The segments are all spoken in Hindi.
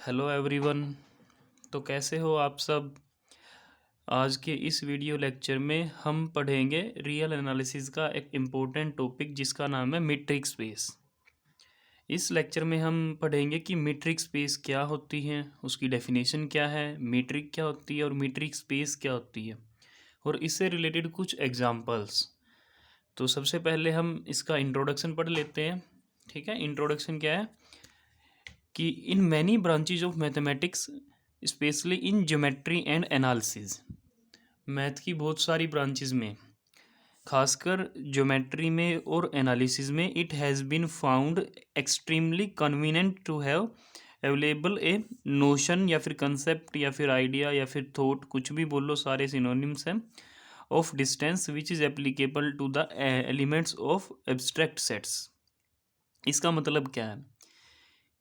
Hello everyone. तो कैसे हो आप सब। आज के इस वीडियो लेक्चर में हम पढ़ेंगे रियल एनालिसिस का एक इम्पोर्टेंट टॉपिक जिसका नाम है मीट्रिक स्पेस। इस लेक्चर में हम पढ़ेंगे कि मीट्रिक स्पेस क्या होती है, उसकी डेफिनेशन क्या है, मीट्रिक क्या होती है और मीट्रिक स्पेस क्या होती है, और इससे रिलेटेड कुछ एग्जांपल्स। तो सबसे पहले हम इसका इंट्रोडक्शन पढ़ लेते हैं। ठीक है, इंट्रोडक्शन क्या है कि in many branches of mathematics specially in geometry and analysis, math की बहुत सारी ब्रांचेज में, खासकर ज्योमेट्री में और एनालिसिस में, it has been found extremely convenient to have available a notion या फिर कंसेप्ट या फिर आइडिया या फिर थॉट, कुछ भी बोलो, सारे सिनोनिम्स हैं, of distance which is applicable to the elements of abstract sets. इसका मतलब क्या है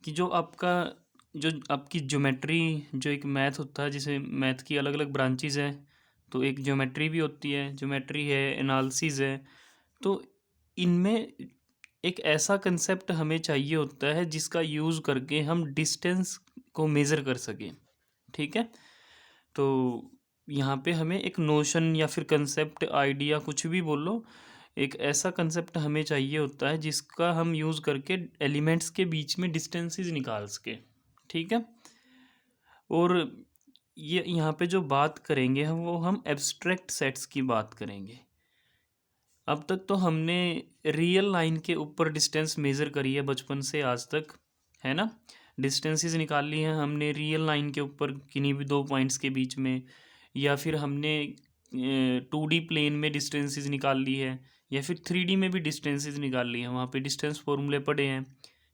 कि जो आपकी ज्योमेट्री, जो एक मैथ होता है, जिसे मैथ की अलग अलग ब्रांचेज हैं, तो एक ज्योमेट्री भी होती है, ज्योमेट्री है, एनालिसिस है। तो इनमें एक ऐसा कंसेप्ट हमें चाहिए होता है जिसका यूज़ करके हम डिस्टेंस को मेज़र कर सकें। ठीक है, तो यहाँ पे हमें एक नोशन या फिर कंसेप्ट, आइडिया, कुछ भी बोलो, एक ऐसा कंसेप्ट हमें चाहिए होता है जिसका हम यूज़ करके एलिमेंट्स के बीच में डिस्टेंसेस निकाल सके। ठीक है, और ये यहाँ पे जो बात करेंगे हम एब्स्ट्रैक्ट सेट्स की बात करेंगे। अब तक तो हमने रियल लाइन के ऊपर डिस्टेंस मेज़र करी है बचपन से आज तक, है ना। डिस्टेंसेस निकाल ली हैं हमने रियल लाइन के ऊपर, किन्हीं भी दो पॉइंट्स के बीच में, या फिर हमने 2D प्लेन में डिस्टेंसेस निकाल ली है, या फिर 3D में भी डिस्टेंसेस निकाल ली हैं, वहाँ पे डिस्टेंस फॉर्मूले पड़े हैं।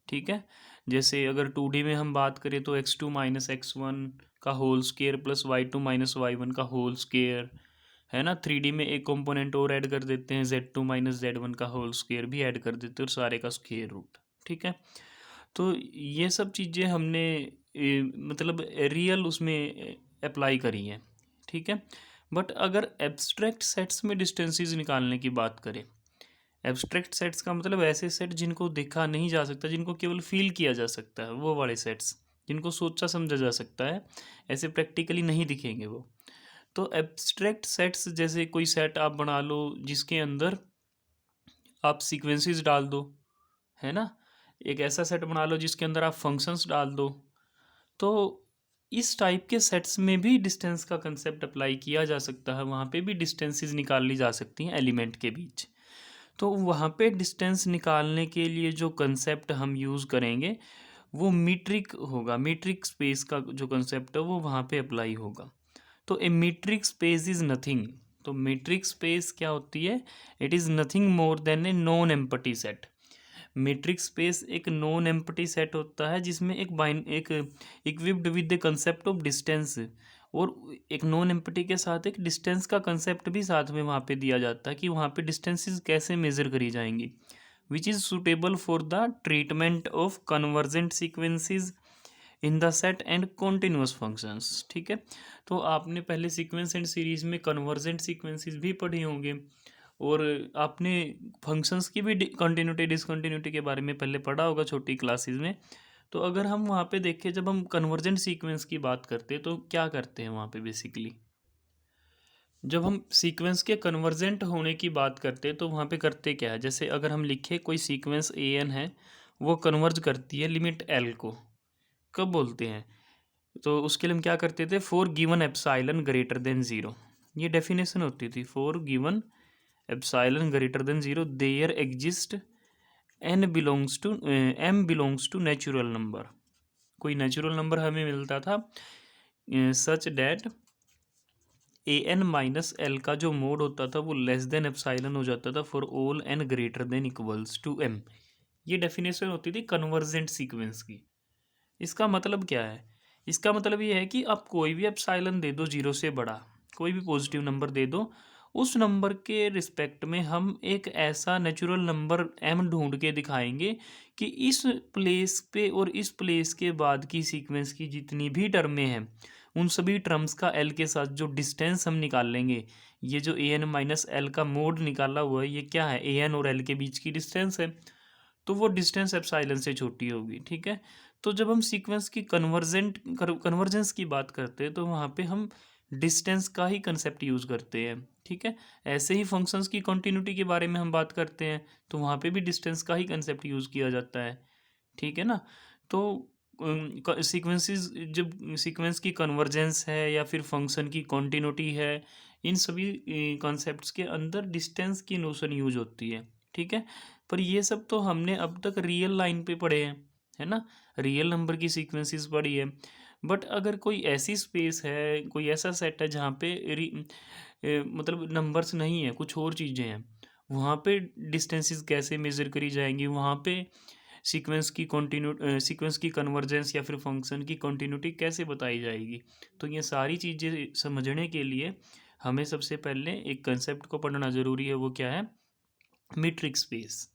ठीक है, जैसे अगर 2D में हम बात करें तो x2 माइनस x1 का whole square plus y2 minus y1 का होल स्केयर, है ना। 3D में एक कंपोनेंट और ऐड कर देते हैं, z2 माइनस z1 का होल स्केयर भी ऐड कर देते हैं, और सारे का स्क्वायर रूट। ठीक है, तो ये सब चीज़ें हमने मतलब रियल उसमें अप्लाई करी हैं। ठीक है, बट अगर एब्स्ट्रैक्ट सेट्स में डिस्टेंसेस निकालने की बात करें, एब्स्ट्रैक्ट सेट्स का मतलब ऐसे सेट जिनको देखा नहीं जा सकता, जिनको केवल फील किया जा सकता है, वो वाले सेट्स, जिनको सोचा समझा जा सकता है, ऐसे प्रैक्टिकली नहीं दिखेंगे वो। तो एब्स्ट्रैक्ट सेट्स जैसे कोई सेट आप बना लो जिसके अंदर आप सीक्वेंसेस डाल दो, है ना। एक ऐसा सेट बना लो जिसके अंदर आप फंक्शंस डाल दो। तो इस टाइप के सेट्स में भी डिस्टेंस का कंसेप्ट अप्लाई किया जा सकता है, वहाँ पे भी डिस्टेंसेस निकाल ली जा सकती हैं एलिमेंट के बीच। तो वहाँ पे डिस्टेंस निकालने के लिए जो कंसेप्ट हम यूज़ करेंगे वो मीट्रिक होगा, मीट्रिक स्पेस का जो कंसेप्ट है वो वहाँ पे अप्लाई होगा। तो ए मीट्रिक स्पेस इज़ नथिंग। तो मीट्रिक स्पेस क्या होती है? It is nothing more than A non empty set. Metric space एक नॉन एम्प्टी सेट होता है जिसमें एक equipped with the concept of distance, और एक नॉन एम्प्टी के साथ एक डिस्टेंस का कंसेप्ट भी साथ में वहाँ पे दिया जाता है कि वहाँ पे डिस्टेंसेस कैसे मेज़र करी जाएंगी, which is suitable for the treatment of convergent sequences in the set and continuous functions. ठीक है, तो आपने पहले सीक्वेंस एंड सीरीज में कन्वर्जेंट सीक्वेंसेस भी पढ़े होंगे, और आपने फंक्शंस की भी कंटिन्यूटी डिसकंटिन्यूटी के बारे में पहले पढ़ा होगा छोटी क्लासेस में। तो अगर हम वहाँ पे देखें, जब हम कन्वर्जेंट सीक्वेंस की बात करते हैं तो क्या करते हैं वहाँ पे बेसिकली, जब हम सीक्वेंस के कन्वर्जेंट होने की बात करते हैं तो वहाँ पे करते क्या है। जैसे अगर हम लिखें कोई सीक्वेंस ए एन है, वो कन्वर्ज करती है लिमिट एल को, कब बोलते हैं, तो उसके लिए हम क्या करते थे, for given epsilon greater than zero. ये डेफिनेशन होती थी, for given epsilon greater than zero there exist n belongs to m belongs to natural number. कोई नेचुरल नंबर हमें मिलता था such that a n minus l का जो मोड होता था वो लेस देन एप्साइलन हो जाता था for all n greater than equals to m. ये डेफिनेशन होती थी कन्वर्जेंट सीक्वेंस की। इसका मतलब क्या है? इसका मतलब ये है कि आप कोई भी एप्साइलन दे दो जीरो से बड़ा, कोई भी पॉजिटिव नंबर दे दो, उस नंबर के रिस्पेक्ट में हम एक ऐसा नेचुरल नंबर एम ढूंढ के दिखाएंगे कि इस प्लेस पे और इस प्लेस के बाद की सीक्वेंस की जितनी भी टर्में हैं, उन सभी टर्म्स का एल के साथ जो डिस्टेंस हम निकाल लेंगे, ये जो ए एन माइनस एल का मोड निकाला हुआ है, ये क्या है, ए एन और एल के बीच की डिस्टेंस है, तो वो डिस्टेंस एप्साइलन से छोटी होगी। ठीक है, तो जब हम सीक्वेंस की कन्वर्जेंस की बात करते हैं तो वहाँ पे हम डिस्टेंस का ही कंसेप्ट यूज़ करते हैं, ठीक है। ऐसे ही फंक्शंस की कॉन्टिन्यूटी के बारे में हम बात करते हैं तो वहाँ पे भी डिस्टेंस का ही कंसेप्ट यूज़ किया जाता है, ठीक है ना। तो सीक्वेंसेस, जब सीक्वेंस की कन्वर्जेंस है या फिर फंक्शन की कॉन्टिन्यूटी है, इन सभी कॉन्सेप्ट्स के अंदर डिस्टेंस की नोशन यूज होती है, ठीक है। पर ये सब तो हमने अब तक रियल लाइन पे पढ़े हैं, है ना, रियल नंबर की सीक्वेंसेस पढ़ी है। बट अगर कोई ऐसी स्पेस है, कोई ऐसा सेट है जहाँ पे मतलब नंबर्स नहीं है, कुछ और चीज़ें हैं, वहाँ पे डिस्टेंसेस कैसे मेज़र करी जाएंगी, वहाँ पे सीक्वेंस की कन्वर्जेंस या फिर फंक्शन की कंटिन्यूटी कैसे बताई जाएगी। तो ये सारी चीज़ें समझने के लिए हमें सबसे पहले एक कंसेप्ट को पढ़ना ज़रूरी है, वो क्या है, मीट्रिक स्पेस।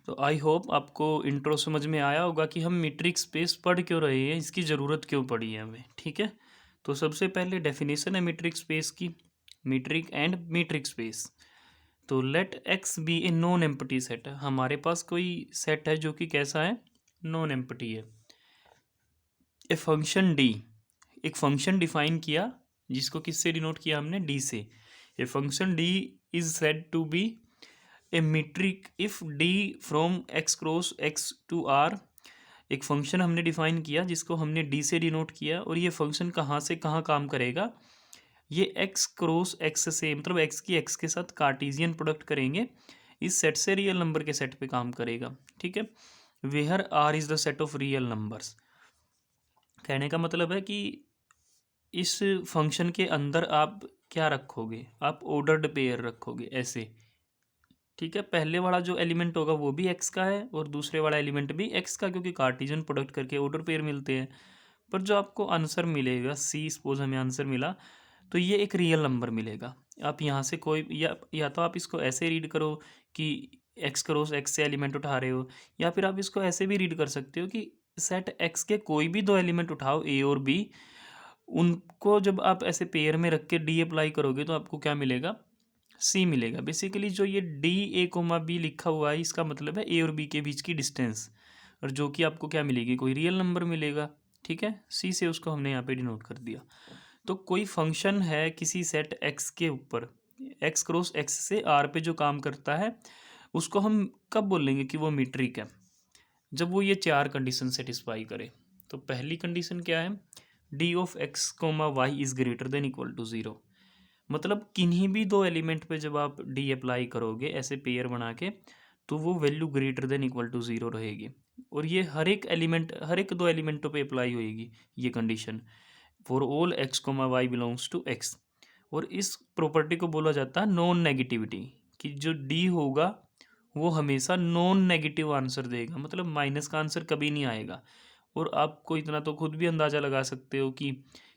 तो आई होप आपको इंट्रो समझ में आया होगा कि हम मीट्रिक स्पेस पढ़ क्यों रहे हैं, इसकी ज़रूरत क्यों पड़ी है हमें, ठीक है। तो सबसे पहले डेफिनेशन है मीट्रिक स्पेस की, मीट्रिक एंड मीट्रिक स्पेस। तो let x be a non empty set है, हमारे पास कोई सेट है जो कि कैसा है, नॉन एम्प्टी है। ए फंक्शन डी, एक फंक्शन डिफाइन किया जिसको किससे डिनोट किया हमने, डी से। A function d is said to be a metric if d from x cross x to r. एक फंक्शन हमने डिफाइन किया जिसको हमने डी से डिनोट किया, और ये फंक्शन कहाँ से कहाँ काम करेगा, ये एक्स क्रॉस एक्स से, मतलब एक्स की एक्स के साथ कार्टेशियन प्रोडक्ट करेंगे, इस सेट से रियल नंबर के सेट पे काम करेगा, ठीक है। Where r is the set of real numbers, कहने का मतलब है कि इस फंक्शन के अंदर आप क्या रखोगे, आप ऑर्डर्ड पेयर रखोगे ऐसे, ठीक है। पहले वाला जो एलिमेंट होगा वो भी एक्स का है और दूसरे वाला एलिमेंट भी एक्स का, क्योंकि कार्टेशियन प्रोडक्ट करके ऑर्डर पेयर मिलते हैं। पर जो आपको आंसर मिलेगा, सी सपोज हमें आंसर मिला, तो ये एक रियल नंबर मिलेगा। आप यहाँ से कोई या तो आप इसको ऐसे रीड करो कि एक्स क्रॉस एक्स से एलिमेंट उठा रहे हो, या फिर आप इसको ऐसे भी रीड कर सकते हो कि सेट एक्स के कोई भी दो एलिमेंट उठाओ, ए और बी, उनको जब आप ऐसे पेयर में रख के डी अप्लाई करोगे तो आपको क्या मिलेगा, सी मिलेगा। बेसिकली जो ये डी ए कोमा बी लिखा हुआ है, इसका मतलब है ए और बी के बीच की डिस्टेंस, और जो कि आपको क्या मिलेगी, कोई रियल नंबर मिलेगा, ठीक है। सी से उसको हमने यहाँ पे डिनोट कर दिया। तो कोई फंक्शन है किसी सेट एक्स के ऊपर, एक्स क्रॉस एक्स से आर पे जो काम करता है, उसको हम कब बोलेंगे कि वो मीट्रिक है, जब वो ये चार कंडीशन सेटिस्फाई करे। तो पहली कंडीशन क्या है, D of x comma y is greater than equal to zero. मतलब किन्हीं भी दो एलिमेंट पे जब आप डी अप्लाई करोगे ऐसे पेयर बना के, तो वो value greater than equal to zero रहेगी, और ये हर एक एलिमेंट, हर एक दो एलिमेंटों पे अप्लाई होएगी ये condition, for all x comma y belongs to x. और इस प्रॉपर्टी को बोला जाता है नॉन नेगेटिविटी, कि जो डी होगा वो हमेशा नॉन नेगेटिव आंसर देगा, मतलब माइनस का आंसर कभी नहीं आएगा। और आपको इतना तो खुद भी अंदाज़ा लगा सकते हो कि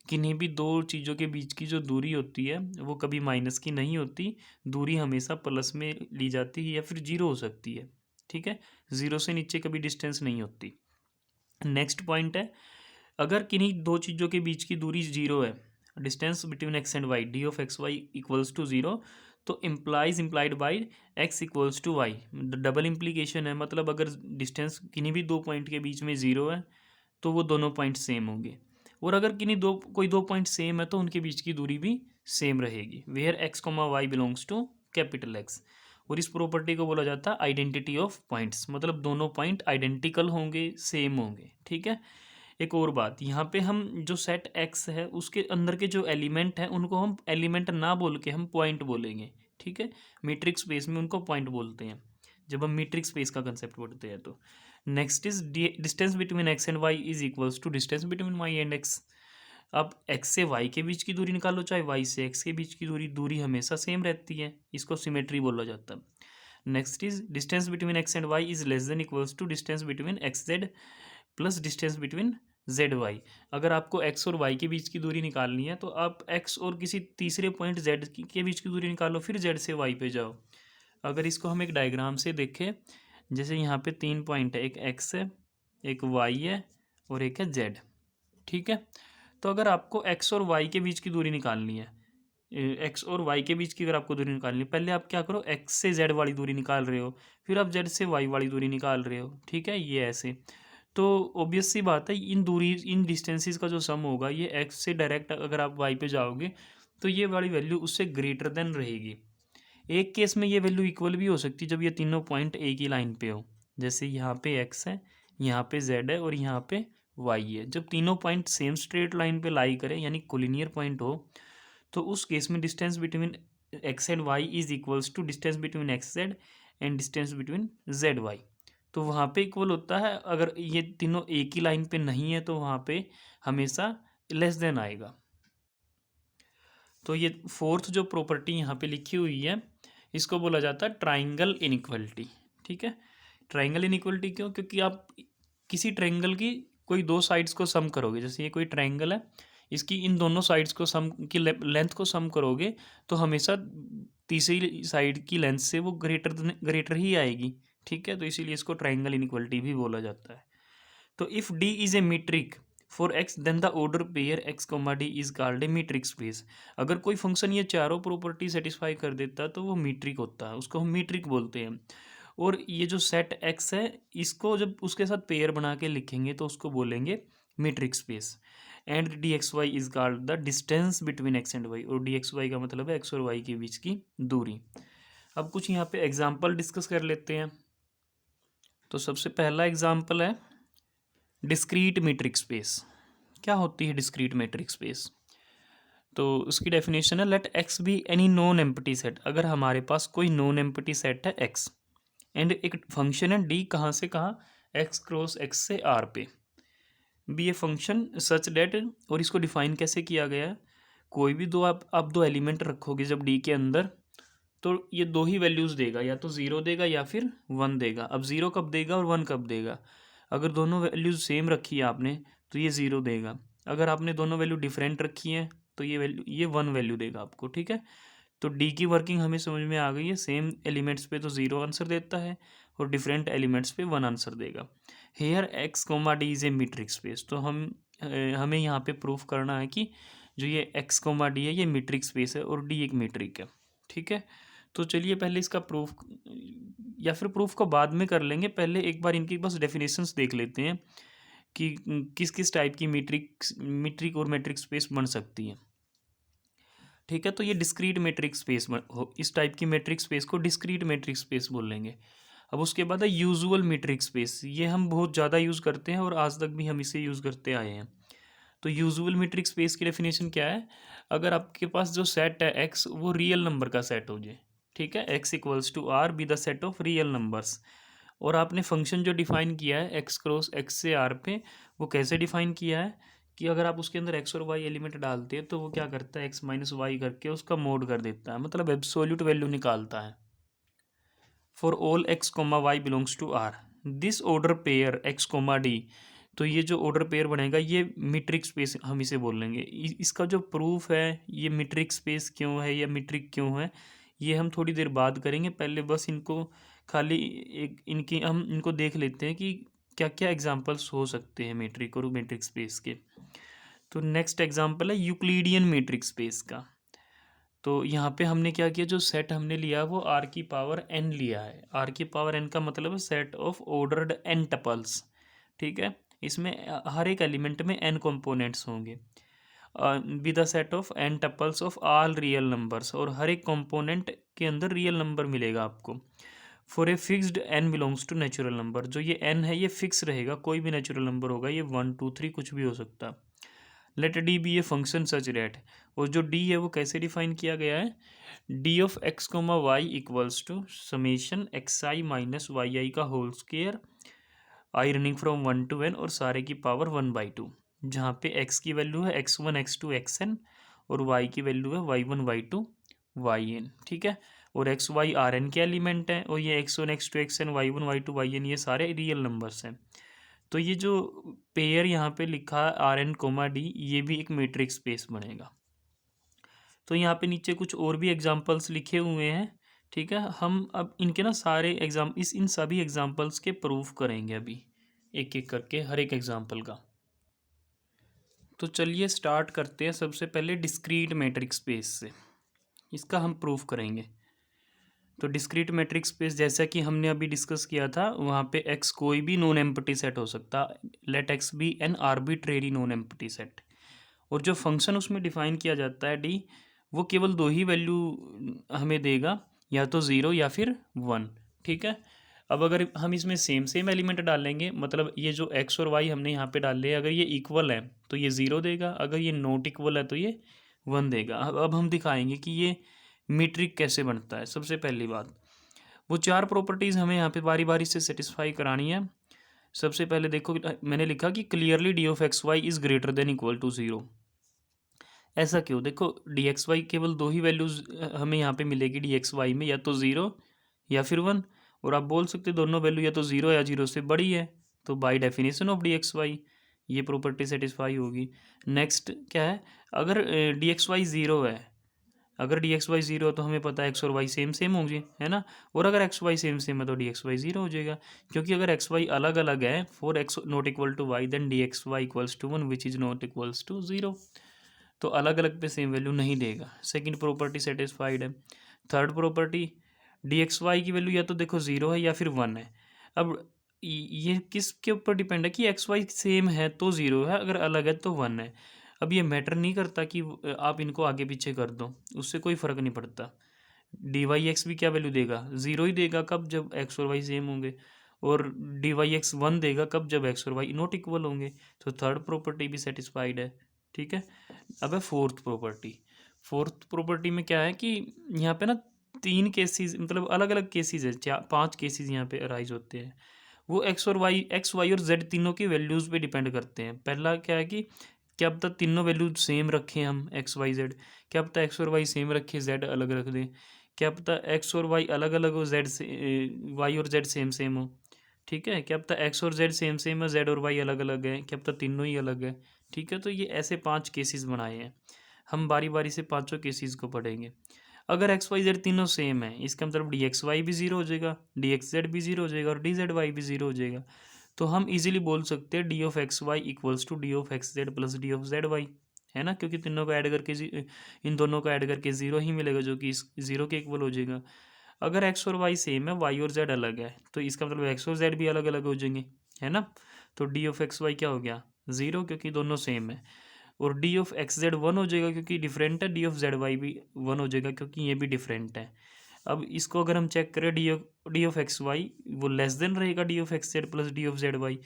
किन्हीं भी दो चीज़ों के बीच की जो दूरी होती है वो कभी माइनस की नहीं होती, दूरी हमेशा प्लस में ली जाती है या फिर जीरो हो सकती है, ठीक है। ज़ीरो से नीचे कभी डिस्टेंस नहीं होती। नेक्स्ट पॉइंट है, अगर किन्हीं दो चीज़ों के बीच की दूरी जीरो है, distance between x and Y, D of x Y equals to zero, तो implied by X equals to Y, double implication है, मतलब अगर डिस्टेंस किन्हीं भी दो पॉइंट के बीच में ज़ीरो है तो वो दोनों पॉइंट सेम होंगे, और अगर किन्हीं कोई दो पॉइंट सेम है तो उनके बीच की दूरी भी सेम रहेगी, where x comma y belongs to capital x. और इस प्रॉपर्टी को बोला जाता है आइडेंटिटी ऑफ पॉइंट्स, मतलब दोनों पॉइंट आइडेंटिकल होंगे, सेम होंगे, ठीक है। एक और बात, यहाँ पे हम जो सेट एक्स है उसके अंदर के जो एलिमेंट हैं उनको हम एलिमेंट ना बोल के हम पॉइंट बोलेंगे, ठीक है। मीट्रिक स्पेस में उनको पॉइंट बोलते हैं जब हम मीट्रिक स्पेस का कंसेप्ट पढ़ते हैं। तो next is distance between x and y is equals to distance between y and x. अब एक्स से वाई के बीच की दूरी निकालो, चाहे वाई से एक्स के बीच की दूरी हमेशा सेम रहती है, इसको सिमेट्री बोला जाता है। Next is distance between x and y is less than equals to distance between x z plus distance between z y. अगर आपको एक्स और वाई के बीच की दूरी निकालनी है तो आप एक्स और किसी तीसरे पॉइंट जेड के बीच की दूरी निकालो, फिर जेड से वाई पे जाओ। अगर इसको हम एक डायग्राम से देखें, जैसे यहाँ पे तीन पॉइंट है, एक एक्स है, एक वाई है और एक है जेड, ठीक है। तो अगर आपको एक्स और वाई के बीच की दूरी निकालनी है, एक्स और वाई के बीच की अगर आपको दूरी निकालनी है, पहले आप क्या करो, एक्स से जेड वाली दूरी निकाल रहे हो, फिर आप जेड से वाई वाली दूरी निकाल रहे हो, ठीक है, ये ऐसे। तो ऑब्वियस सी बात है, इन डिस्टेंसेस का जो सम होगा ये एक्स से डायरेक्ट अगर आप वाई पे जाओगे तो ये वाली वैल्यू उससे ग्रेटर देन रहेगी। एक केस में ये वैल्यू इक्वल भी हो सकती है जब ये तीनों पॉइंट एक ही लाइन पे हो, जैसे यहाँ पे एक्स है, यहाँ पे जेड है और यहाँ पे वाई है। जब तीनों पॉइंट सेम स्ट्रेट लाइन पे लाई करें यानी कोलिनियर पॉइंट हो, तो उस केस में distance between x and y is equals to distance between x z and distance between z y. तो वहाँ पे इक्वल होता है। अगर ये तीनों एक ही लाइन पे नहीं है तो वहाँ पे हमेशा लेस देन आएगा। तो ये फोर्थ जो प्रॉपर्टी यहाँ पे लिखी हुई है इसको बोला जाता है ट्राइंगल इनइक्वलिटी। ठीक है, ट्राइंगल इनइक्वलिटी क्यों? क्योंकि आप किसी ट्राइंगल की कोई दो साइड्स को सम करोगे, जैसे ये कोई ट्राइंगल है, इसकी इन दोनों साइड्स को सम की लेंथ को सम करोगे तो हमेशा तीसरी साइड की लेंथ से वो ग्रेटर ही आएगी। ठीक है, तो इसीलिए इसको ट्राइंगल इनइक्वलिटी भी बोला जाता है। तो if d is a metric for x then the order pair x comma d is called a metric space. अगर कोई फंक्शन ये चारों प्रॉपर्टी सेटिस्फाई कर देता है तो वो मीट्रिक होता है, उसको हम मीट्रिक बोलते हैं। और ये जो सेट एक्स है इसको जब उसके साथ पेयर बना के लिखेंगे तो उसको बोलेंगे metric space. And d x y is called the distance between x and y, और डी एक्स वाई का मतलब है एक्स और वाई के बीच की दूरी। अब कुछ यहाँ पे एग्जाम्पल डिस्कस कर लेते हैं। तो सबसे पहला एग्जाम्पल है डिस्क्रीट मीट्रिक स्पेस। क्या होती है डिस्क्रीट मीट्रिक स्पेस? तो उसकी डेफिनेशन है let x be any non empty set. अगर हमारे पास कोई नॉन एम्प्टी सेट है एक्स एंड एक फंक्शन है डी, कहाँ से कहाँ, एक्स क्रॉस एक्स से आर पे, be a function such that. और इसको डिफाइन कैसे किया गया है? कोई भी दो आप दो एलिमेंट रखोगे जब डी के अंदर तो ये दो ही वैल्यूज़ देगा, या तो ज़ीरो देगा या फिर वन देगा। अब ज़ीरो कब देगा और वन कब देगा? अगर दोनों वैल्यूज़ सेम रखी है आपने तो ये ज़ीरो देगा। अगर आपने दोनों वैल्यू डिफरेंट रखी है तो ये वन वैल्यू देगा आपको। ठीक है, तो डी की वर्किंग हमें समझ में आ गई है। सेम एलिमेंट्स पे तो ज़ीरो आंसर देता है और डिफरेंट एलिमेंट्स पे वन आंसर देगा। Here x comma d is a metric space. तो हमें यहाँ पे प्रूफ करना है कि जो ये एक्स कोमा डी है ये मीट्रिक स्पेस है और डी एक मीट्रिक है। ठीक है, तो चलिए पहले इसका प्रूफ, या फिर प्रूफ को बाद में कर लेंगे, पहले एक बार इनकी बस डेफिनेशंस देख लेते हैं कि किस किस टाइप की मीट्रिक और मैट्रिक स्पेस बन सकती है। ठीक है, तो ये डिस्क्रीट मैट्रिक स्पेस इस टाइप की मैट्रिक स्पेस को डिस्क्रीट मैट्रिक स्पेस बोलेंगे। अब उसके बाद है यूजुअल मैट्रिक स्पेस। ये हम बहुत ज़्यादा यूज़ करते हैं और आज तक भी हम इसे यूज़ करते आए हैं। तो यूजुअल मैट्रिक स्पेस की डेफिनेशन क्या है? अगर आपके पास जो सेट है एक्स वो रियल नंबर का सेट हो जाए। ठीक है, x equals to r be the set of real numbers. और आपने फंक्शन जो डिफाइन किया है एक्स क्रॉस एक्स से आर पे, वो कैसे डिफाइन किया है कि अगर आप उसके अंदर एक्स और वाई एलिमेंट डालते हैं तो वो क्या करता है, एक्स माइनस वाई करके उसका मोड कर देता है, मतलब एब्सोल्यूट वैल्यू निकालता है। For all x comma y belongs to r this order pair x comma d. तो ये जो ऑर्डर पेयर बनेगा ये मीट्रिक स्पेस हम इसे बोलेंगे। इसका जो प्रूफ है ये मीट्रिक स्पेस क्यों है या मीट्रिक क्यों है ये हम थोड़ी देर बाद करेंगे। पहले बस इनको खाली एक इनकी हम इनको देख लेते हैं कि क्या क्या एग्जांपल्स हो सकते हैं मीट्रिक और मीट्रिक स्पेस के। तो नेक्स्ट एग्जांपल है यूक्लिडियन मीट्रिक स्पेस का। तो यहाँ पे हमने क्या किया, जो सेट हमने लिया वो आर की पावर एन लिया है। आर की पावर एन का मतलब है set of ordered n tuples. ठीक है, इसमें हर एक एलिमेंट में एन कंपोनेंट्स होंगे with the set of n tuples of all real numbers, और हर एक कंपोनेंट के अंदर रियल नंबर मिलेगा आपको। For a fixed n belongs to natural number. जो ये एन है ये फिक्स रहेगा, कोई भी नेचुरल नंबर होगा, ये 1 2 3 कुछ भी हो सकता है। Let d be a function such that. और जो डी है वो कैसे डिफाइन किया गया है, D of x comma Y equals to summation X I minus Y I का whole square, I running from 1 to n और सारे की पावर 1/2, जहाँ पे एक्स की वैल्यू है x1 x2 xn और y की वैल्यू है y1 y2 yn। ठीक है, और एक्स वाई आर एन के एलिमेंट हैं और ये x1 x2 xn y1 y2 yn ये सारे रियल नंबर्स हैं। तो ये जो पेयर यहाँ पे लिखा है आर एन कोमा डी ये भी एक मैट्रिक्स स्पेस बनेगा। तो यहाँ पे नीचे कुछ और भी एग्जांपल्स लिखे हुए हैं। ठीक है, हम अब इनके ना सारे इन सभी एग्जांपल्स के प्रूफ करेंगे अभी एक एक करके हर एक एग्जांपल का। तो चलिए स्टार्ट करते हैं सबसे पहले डिस्क्रीट मैट्रिक्स स्पेस से, इसका हम प्रूफ करेंगे। तो डिस्क्रीट मैट्रिक्स स्पेस जैसा कि हमने अभी डिस्कस किया था, वहाँ पे x कोई भी नॉन एम्प्टी सेट हो सकता, let x be an arbitrary non empty set. और जो फंक्शन उसमें डिफाइन किया जाता है d, वो केवल दो ही वैल्यू हमें देगा, या तो 0 या फिर 1। ठीक है। अब अगर हम इसमें सेम सेम एलिमेंट डालेंगे, मतलब ये जो x और y हमने यहाँ पे डाले हैं, अगर ये इक्वल है तो ये 0 देगा, अगर ये नॉट इक्वल है तो ये 1 देगा। अब हम दिखाएंगे कि ये मीट्रिक कैसे बनता है। सबसे पहली बात, वो चार प्रॉपर्टीज़ हमें यहाँ पे बारी बारी से सेटिस्फाई करानी है। सबसे पहले देखो, मैंने लिखा कि clearly d of x y is greater than equal to 0। ऐसा क्यों? देखो, डी एक्स वाई केवल दो ही वैल्यूज़ हमें यहाँ पे मिलेगी डी एक्स वाई में, या तो 0 या फिर 1। और आप बोल सकते दोनों वैल्यू या तो 0 या 0 से बड़ी है, तो by definition of d x y ये प्रॉपर्टी सेटिस्फाई होगी। नेक्स्ट क्या है, अगर डी एक्स वाई 0 है, अगर डी एक्स वाई 0 है तो हमें पता है एक्स और वाई सेम सेम होंगे, है ना। और अगर एक्स वाई सेम सेम है तो डी एक्स वाई 0 हो जाएगा, क्योंकि अगर एक्स वाई अलग अलग है, for x not equal to y then d x Y equals to 1 which is not equals to 0। तो अलग अलग पे सेम वैल्यू नहीं देगा। सेकंड प्रॉपर्टी सेटिस्फाइड है। Third property, d x y की वैल्यू या तो देखो 0 है या फिर 1 है। अब ये किसके ऊपर डिपेंड है कि एक्स वाई सेम है तो 0 है, अगर अलग है तो 1 है। अब ये मैटर नहीं करता कि आप इनको आगे पीछे कर दो, उससे कोई फ़र्क नहीं पड़ता। डी वाई एक्स भी क्या वैल्यू देगा? 0 ही देगा, कब? जब एक्स और वाई सेम होंगे। और डी वाई एक्स 1 देगा, कब? जब एक्स और वाई नॉट इक्वल होंगे। तो थर्ड प्रॉपर्टी भी सेटिस्फाइड है। ठीक है। अब है फोर्थ प्रॉपर्टी। फोर्थ प्रॉपर्टी में क्या है कि यहाँ पे ना 3 केसेस, मतलब अलग अलग केसेस है, 5 केसेस यहाँ पे अराइज होते हैं। वो एक्स वाई और जेड तीनों की वैल्यूज़ पे डिपेंड करते हैं। पहला क्या है कि क्या पता तीनों वैल्यू सेम रखें हम, एक्स वाई जेड। क्या पता एक्स और वाई सेम रखें, जेड अलग रख दें। क्या पता एक्स और वाई अलग अलग हो, जेड से वाई और जेड सेम सेम हो। ठीक है। क्या पता एक्स और जेड सेम सेम है, जेड और वाई अलग अलग है। क्या पता तीनों ही अलग है। ठीक है। तो ये ऐसे 5 केसेस बनाए हैं, हम बारी बारी से पाँचों केसेस को पढ़ेंगे। अगर एक्स वाई जेड तीनों सेम है, इसका मतलब डी एक्स वाई भी 0 हो जाएगा, डी एक्स जेड भी 0 हो जाएगा और डी जेड वाई भी 0 हो जाएगा। तो हम इजीली बोल सकते हैं d of x Y equals to d of x z plus d of z y, है ना, क्योंकि तीनों को ऐड करके इन दोनों को ऐड करके 0 ही मिलेगा, जो कि इस 0 के इक्वल हो जाएगा। अगर एक्स और वाई सेम है, वाई और जेड अलग है, तो इसका मतलब एक्स और जेड भी अलग अलग हो जाएंगे, है ना। तो डी ऑफ एक्स वाई क्या हो गया? 0, क्योंकि दोनों सेम है। और डी ऑफ एक्स जेड 1 हो जाएगा क्योंकि डिफरेंट है, डी ऑफ जेड वाई भी 1 हो जाएगा क्योंकि ये भी डिफरेंट है। अब इसको अगर हम चेक करें, डी ऑफ एक्स वाई वो लेस देन रहेगा d of x z plus d of z y.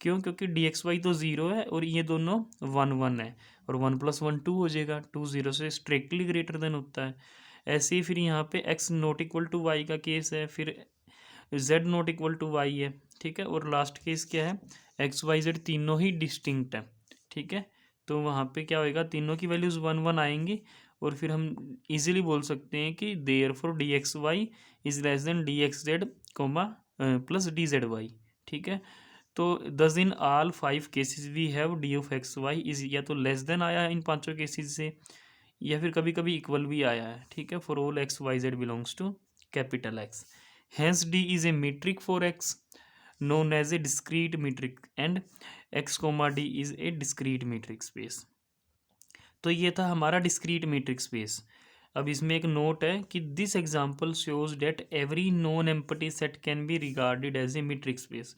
क्यों? क्योंकि डी एक्स वाई तो 0 है और ये दोनों 1 1 है, और 1 + 1 2 हो जाएगा, 2 0 से स्ट्रिक्टली ग्रेटर देन होता है। ऐसे ही फिर यहाँ पे x not equal to y का केस है, फिर z not equal to y है। ठीक है। और लास्ट केस क्या है? एक्स वाई जेड तीनों ही डिस्टिंक्ट है। ठीक है। तो वहाँ पे क्या होएगा? तीनों की वैल्यूज़ 1 1 आएंगी, और फिर हम इजीली बोल सकते हैं कि therefore d x y is less than d x z comma plus d z y. ठीक है। तो thus in all 5 cases we have d of x y is या तो लेस देन आया है इन पांचों केसेस से, या फिर कभी कभी इक्वल भी आया है। ठीक है। For all x y z belongs to capital x, hence d is a metric for x known as a discrete metric and x comma d is a discrete metric space। तो ये था हमारा discrete metric space। अब इसमें एक नोट है कि this example shows that every non empty set can be regarded as a metric space.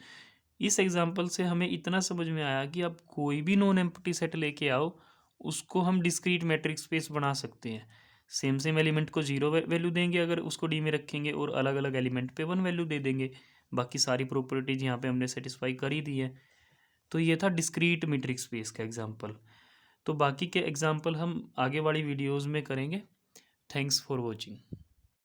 इस एग्जाम्पल से हमें इतना समझ में आया कि आप कोई भी नॉन एम्प्टी सेट लेके आओ, उसको हम डिस्क्रीट मैट्रिक स्पेस बना सकते हैं। सेम सेम एलिमेंट को 0 वैल्यू देंगे अगर उसको डी में रखेंगे, और अलग अलग एलिमेंट पे 1 वैल्यू दे देंगे। बाकी सारी प्रॉपर्टीज यहाँ पे हमने सेटिस्फाई कर ही दी है। तो ये था डिस्क्रीट मैट्रिक स्पेस का एग्जाम्पल। तो बाकी के एग्जाम्पल हम आगे वाली वीडियोज़ में करेंगे। Thanks for watching.